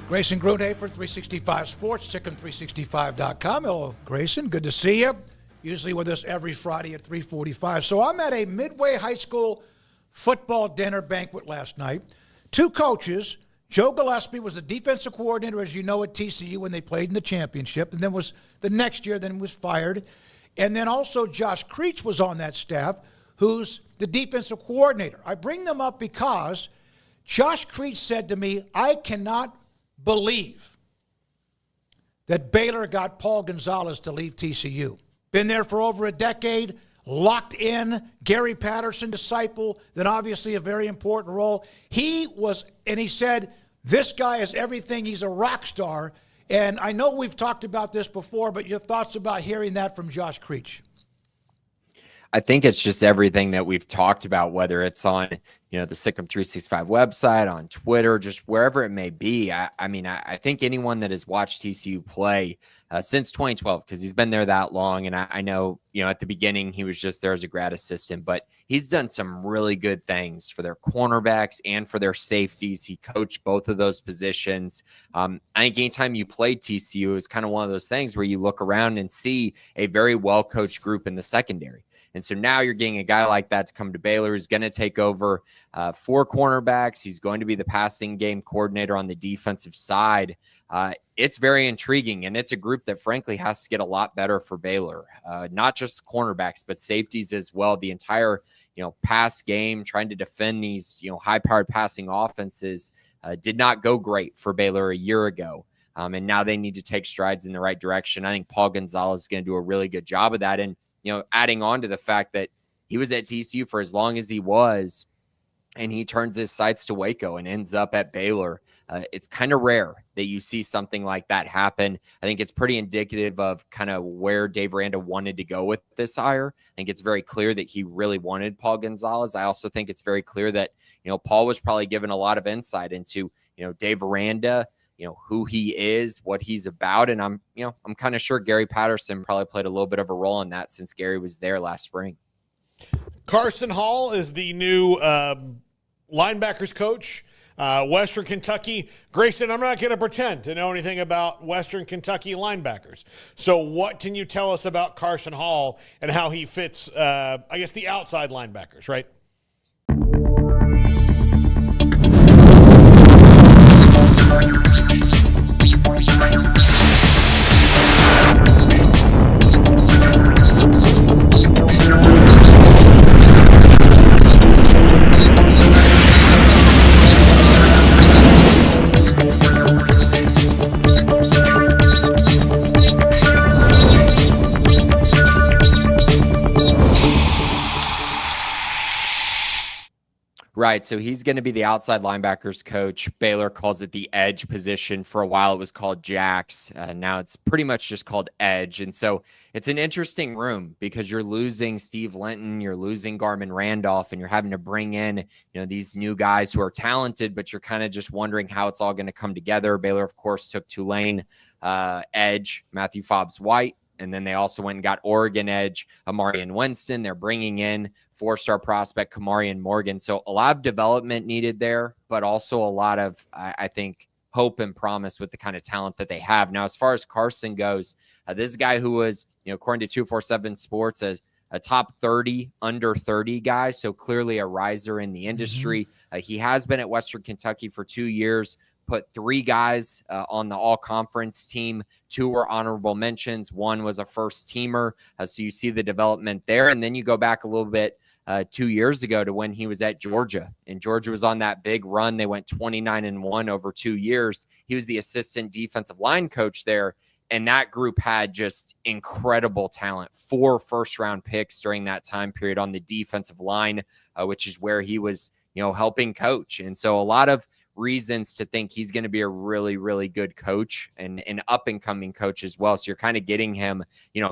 Grayson Grundhoefer, 365 Sports, chicken365.com. Hello, Grayson. Good to see you. Usually with us every Friday at 3:45. So I'm at a Midway High School football dinner banquet last night. Two coaches. Joe Gillespie was the defensive coordinator, as you know, at TCU when they played in the championship, and then was the next year, then was fired. And then also Josh Creech was on that staff, who's the defensive coordinator. I bring them up because Josh Creech said to me, I cannot believe that Baylor got Paul Gonzalez to leave TCU. Been there for over a decade, locked in, Gary Patterson disciple, then obviously a very important role. He said, this guy is everything. He's a rock star. And I know we've talked about this before, but your thoughts about hearing that from Josh Creech? I think it's just everything that we've talked about, whether it's on, the Sikkim 365 website, on Twitter, just wherever it may be. I think anyone that has watched TCU play since 2012, because he's been there that long, and I know, at the beginning he was just there as a grad assistant, but he's done some really good things for their cornerbacks and for their safeties. He coached both of those positions. I think anytime you play TCU, it's kind of one of those things where you look around and see a very well-coached group in the secondary. And so now you're getting a guy like that to come to Baylor. He's going to take over 4 cornerbacks. He's going to be the passing game coordinator on the defensive side. It's very intriguing, and it's a group that, frankly, has to get a lot better for Baylor. Not just cornerbacks, but safeties as well. The entire, pass game, trying to defend these, high-powered passing offenses did not go great for Baylor a year ago. And now they need to take strides in the right direction. I think Paul Gonzalez is going to do a really good job of that. And adding on to the fact that he was at TCU for as long as he was, and he turns his sights to Waco and ends up at Baylor. It's kind of rare that you see something like that happen. I think it's pretty indicative of kind of where Dave Aranda wanted to go with this hire. I think it's very clear that he really wanted Paul Gonzalez. I also think it's very clear that, Paul was probably given a lot of insight into, Dave Aranda, who he is, what he's about. And I'm kind of sure Gary Patterson probably played a little bit of a role in that since Gary was there last spring. Carson Hall is the new linebackers coach, Western Kentucky. Grayson, I'm not going to pretend to know anything about Western Kentucky linebackers. So what can you tell us about Carson Hall and how he fits, the outside linebackers, right? Right, so he's going to be the outside linebackers coach. Baylor calls it the edge position. For a while, it was called jacks. Now it's pretty much just called edge. And so it's an interesting room because you're losing Steve Linton, you're losing Garmin Randolph, and you're having to bring in, these new guys who are talented, but you're kind of just wondering how it's all going to come together. Baylor, of course, took Tulane edge, Matthew Fobbs-White. And then they also went and got Oregon edge, Amarian Winston. They're bringing in 4-star prospect Kamarian Morgan. So a lot of development needed there, but also a lot of, I think, hope and promise with the kind of talent that they have. Now, as far as Carson goes, this is a guy who was, according to 247 Sports, a top 30, under 30 guy. So clearly a riser in the industry. He has been at Western Kentucky for 2 years. Put 3 guys on the all-conference team. 2 were honorable mentions. 1 was a first-teamer. So you see the development there. And then you go back a little bit 2 years ago to when he was at Georgia. And Georgia was on that big run. They went 29-1 over 2 years. He was the assistant defensive line coach there. And that group had just incredible talent. 4 first-round picks during that time period on the defensive line, which is where he was, helping coach. And so a lot of reasons to think he's going to be a really, really good coach and an up-and-coming coach as well. So you're kind of getting him,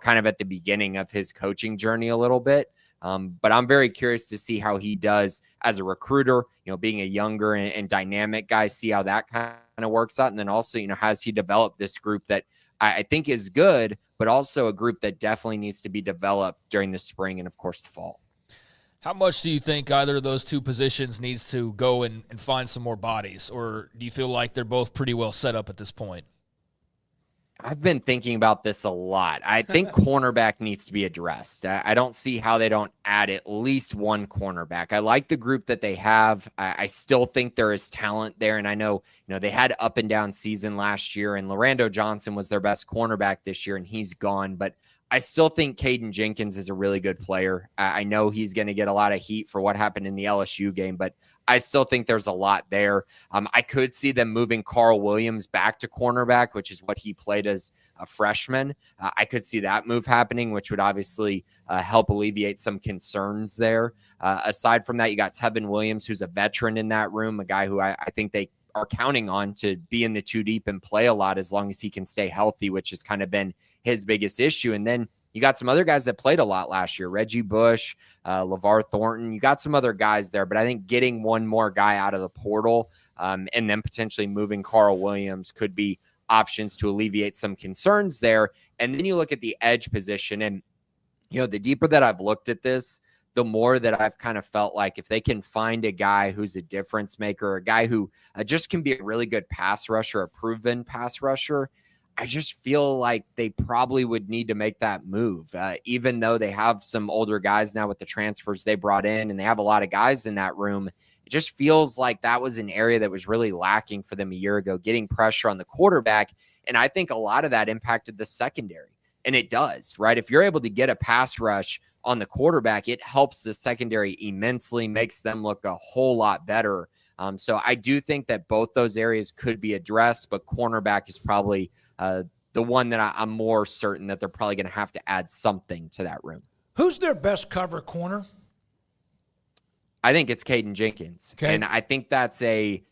kind of at the beginning of his coaching journey a little bit. But I'm very curious to see how he does as a recruiter, being a younger and dynamic guy, see how that kind of works out. And then also, has he developed this group that I think is good, but also a group that definitely needs to be developed during the spring and, of course, the fall. How much do you think either of those two positions needs to go and find some more bodies, or do you feel like they're both pretty well set up at this point? I've been thinking about this a lot. I think cornerback needs to be addressed. I don't see how they don't add at least one cornerback. I like the group that they have. I still think there is talent there. And I know, they had up and down season last year, and Lorando Johnson was their best cornerback this year, and he's gone. But I still think Caden Jenkins is a really good player. I know he's going to get a lot of heat for what happened in the LSU game, but I still think there's a lot there. I could see them moving Carl Williams back to cornerback, which is what he played as a freshman. I could see that move happening, which would obviously help alleviate some concerns there. Aside from that, you got Tevin Williams, who's a veteran in that room, a guy who I think they are counting on to be in the two deep and play a lot as long as he can stay healthy, which has kind of been his biggest issue. And then you got some other guys that played a lot last year, Reggie Bush, LeVar Thornton. You got some other guys there, but I think getting one more guy out of the portal and then potentially moving Carl Williams could be options to alleviate some concerns there. And then you look at the edge position, and, the deeper that I've looked at this, the more that I've kind of felt like if they can find a guy who's a difference maker, a guy who just can be a really good pass rusher, a proven pass rusher, I just feel like they probably would need to make that move, even though they have some older guys now with the transfers they brought in, and they have a lot of guys in that room. It just feels like that was an area that was really lacking for them a year ago, getting pressure on the quarterback. And I think a lot of that impacted the secondary, and it does, right? If you're able to get a pass rush on the quarterback, it helps the secondary immensely, makes them look a whole lot better. So I do think that both those areas could be addressed, but cornerback is probably the one that I'm more certain that they're probably going to have to add something to that room. Who's their best cover corner? I think it's Caden Jenkins. Okay. And I think that's I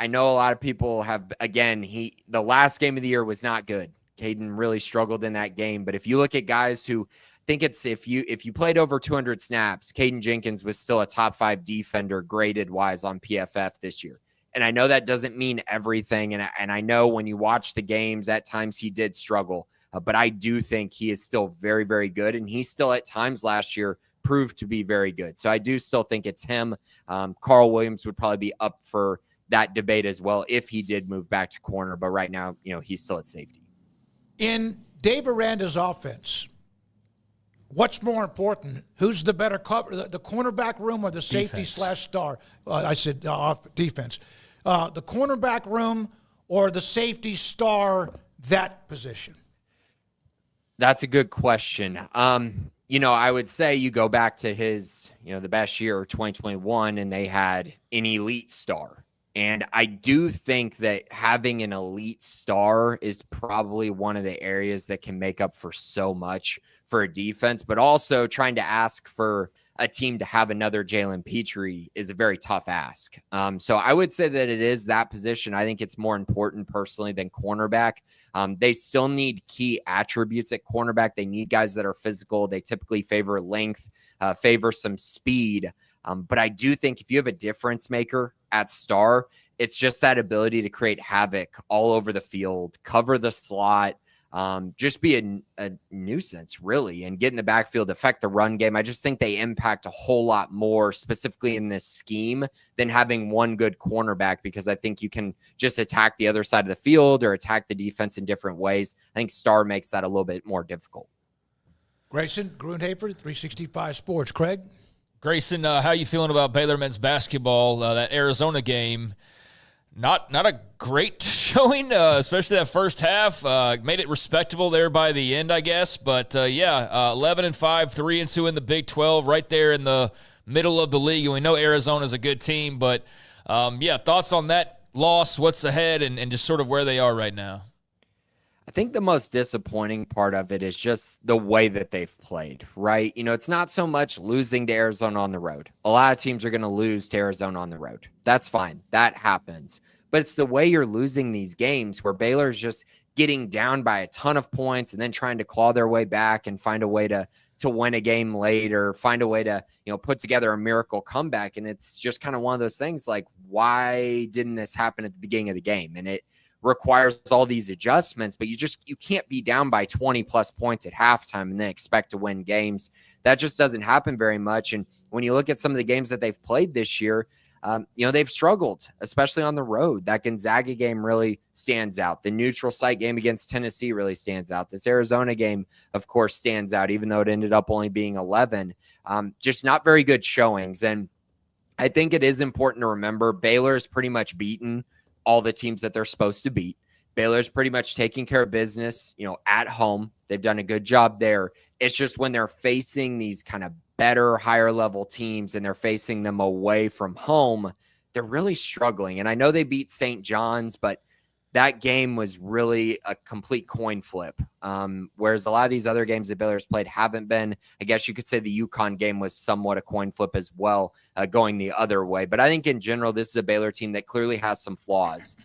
know a lot of people have, again, the last game of the year was not good. Caden really struggled in that game. But if you look at guys who, think it's if you played over 200 snaps, Caden Jenkins was still a top 5 defender graded wise on PFF this year. And I know that doesn't mean everything. And I know when you watch the games, at times he did struggle. But I do think he is still very, very good. And he still at times last year proved to be very good. So I do still think it's him. Carl Williams would probably be up for that debate as well if he did move back to corner. But right now, he's still at safety. In Dave Aranda's offense, what's more important? Who's the better cover, the cornerback room or the safety / star? I said defense. The cornerback room or the safety star, that position? That's a good question. I would say you go back to his, the best year, 2021, and they had an elite star. And I do think that having an elite star is probably one of the areas that can make up for so much for a defense, but also trying to ask for a team to have another Jalen Petrie is a very tough ask. So I would say that it is that position. I think it's more important personally than cornerback. They still need key attributes at cornerback. They need guys that are physical. They typically favor length, favor some speed. But I do think if you have a difference maker at star, it's just that ability to create havoc all over the field, cover the slot, just be a nuisance, really, and get in the backfield, affect the run game. I just think they impact a whole lot more, specifically in this scheme, than having one good cornerback, because I think you can just attack the other side of the field or attack the defense in different ways. I think star makes that a little bit more difficult. Grayson Grundhoefer, 365 Sports. Craig? Grayson, how you feeling about Baylor men's basketball, that Arizona game? Not a great showing, especially that first half. Made it respectable there by the end, I guess. But, 11-5, 3-2 in the Big 12, right there in the middle of the league. And we know Arizona's a good team. But, thoughts on that loss, what's ahead, and just sort of where they are right now? I think the most disappointing part of it is just the way that they've played, right? It's not so much losing to Arizona on the road. A lot of teams are going to lose to Arizona on the road. That's fine. That happens. But it's the way you're losing these games where Baylor's just getting down by a ton of points and then trying to claw their way back and find a way to win a game late, or find a way to, put together a miracle comeback. And it's just kind of one of those things like, why didn't this happen at the beginning of the game? And it requires all these adjustments, but you can't be down by 20 plus points at halftime and then expect to win games. That just doesn't happen very much. And when you look at some of the games that they've played this year, they've struggled, especially on the road. That Gonzaga game really stands out. The neutral site game against Tennessee really stands out. This Arizona game, of course, stands out, even though it ended up only being 11. Just not very good showings. And I think it is important to remember Baylor has pretty much beaten all the teams that they're supposed to beat. Baylor's pretty much taking care of business, at home. They've done a good job there. It's just when they're facing these kind of better, higher level teams and they're facing them away from home, they're really struggling. And I know they beat St. John's, but that game was really a complete coin flip. Whereas a lot of these other games that Baylor's played haven't been. I guess you could say the UConn game was somewhat a coin flip as well, going the other way. But I think in general, this is a Baylor team that clearly has some flaws.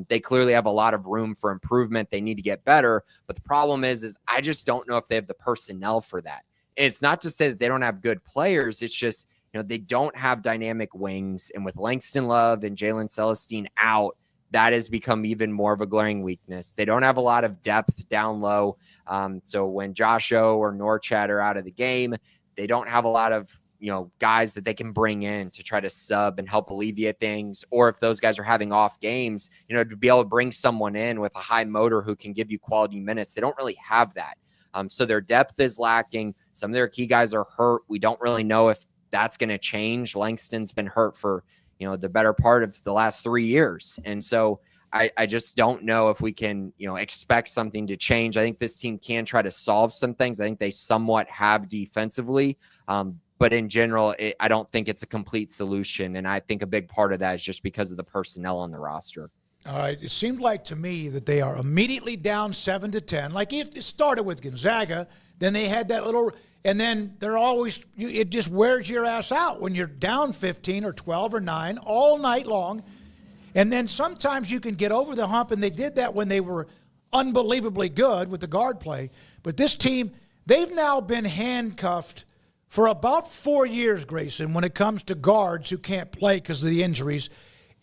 They clearly have a lot of room for improvement. They need to get better. But the problem is I just don't know if they have the personnel for that. And it's not to say that they don't have good players. It's just, they don't have dynamic wings. And with Langston Love and Jalen Celestine out, that has become even more of a glaring weakness. They don't have a lot of depth down low. So when Josh O or Norchad are out of the game, they don't have a lot of guys that they can bring in to try to sub and help alleviate things. Or if those guys are having off games, to be able to bring someone in with a high motor who can give you quality minutes. They don't really have that. So their depth is lacking. Some of their key guys are hurt. We don't really know if that's going to change. Langston's been hurt for, the better part of the last 3 years. And so I just don't know if we can, expect something to change. I think this team can try to solve some things. I think they somewhat have defensively. But in general, I don't think it's a complete solution. And I think a big part of that is just because of the personnel on the roster. All right. It seemed like to me that they are immediately down 7-10. Like it started with Gonzaga. Then they had that little – and then they're always – it just wears your ass out when you're down 15 or 12 or 9 all night long. And then sometimes you can get over the hump, and they did that when they were unbelievably good with the guard play. But this team, they've now been handcuffed for about 4 years, Grayson, when it comes to guards who can't play because of the injuries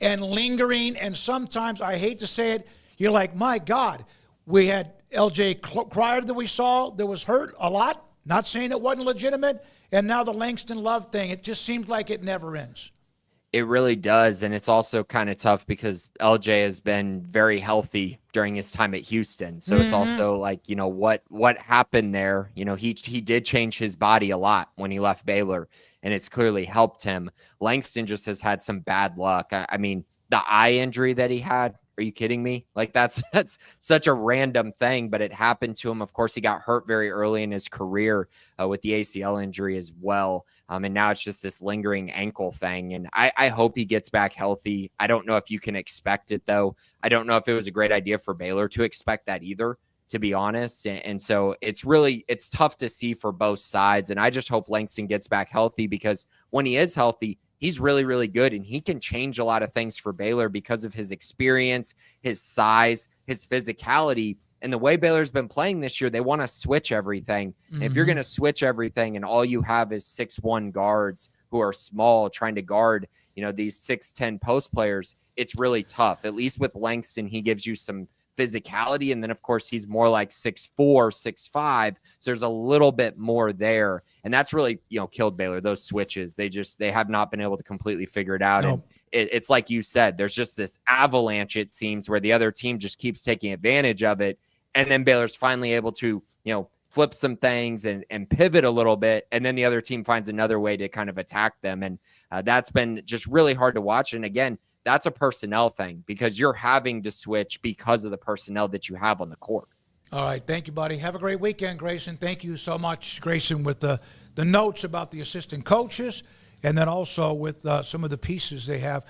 and lingering. And sometimes, I hate to say it, you're like, my God, we had L.J. Cryer that we saw that was hurt a lot, not saying it wasn't legitimate, and now the Langston Love thing. It just seems like it never ends. It really does, and it's also kind of tough because LJ has been very healthy during his time at Houston. So it's also like, what happened there? He did change his body a lot when he left Baylor, and it's clearly helped him. Langston just has had some bad luck. I mean, the eye injury that he had, are you kidding me? Like that's such a random thing, but it happened to him. Of course, he got hurt very early in his career with the ACL injury as well. And now it's just this lingering ankle thing. And I hope he gets back healthy. I don't know if you can expect it, though. I don't know if it was a great idea for Baylor to expect that either, to be honest. And so it's tough to see for both sides. And I just hope Langston gets back healthy, because when he is healthy, he's really, really good, and he can change a lot of things for Baylor because of his experience, his size, his physicality. And the way Baylor's been playing this year, they want to switch everything. And if you're going to switch everything and all you have is 6'1" guards who are small trying to guard, these 6'10" post players, it's really tough. At least with Langston, he gives you some physicality. And then, of course, he's more like 6'4", 6'5". So there's a little bit more there. And that's really, killed Baylor, those switches. They have not been able to completely figure it out. No. And it's like you said, there's just this avalanche, it seems, where the other team just keeps taking advantage of it. And then Baylor's finally able to, flip some things and pivot a little bit. And then the other team finds another way to kind of attack them. And that's been just really hard to watch. And again, that's a personnel thing, because you're having to switch because of the personnel that you have on the court. All right. Thank you, buddy. Have a great weekend, Grayson. Thank you so much, Grayson, with the notes about the assistant coaches, and then also with some of the pieces they have.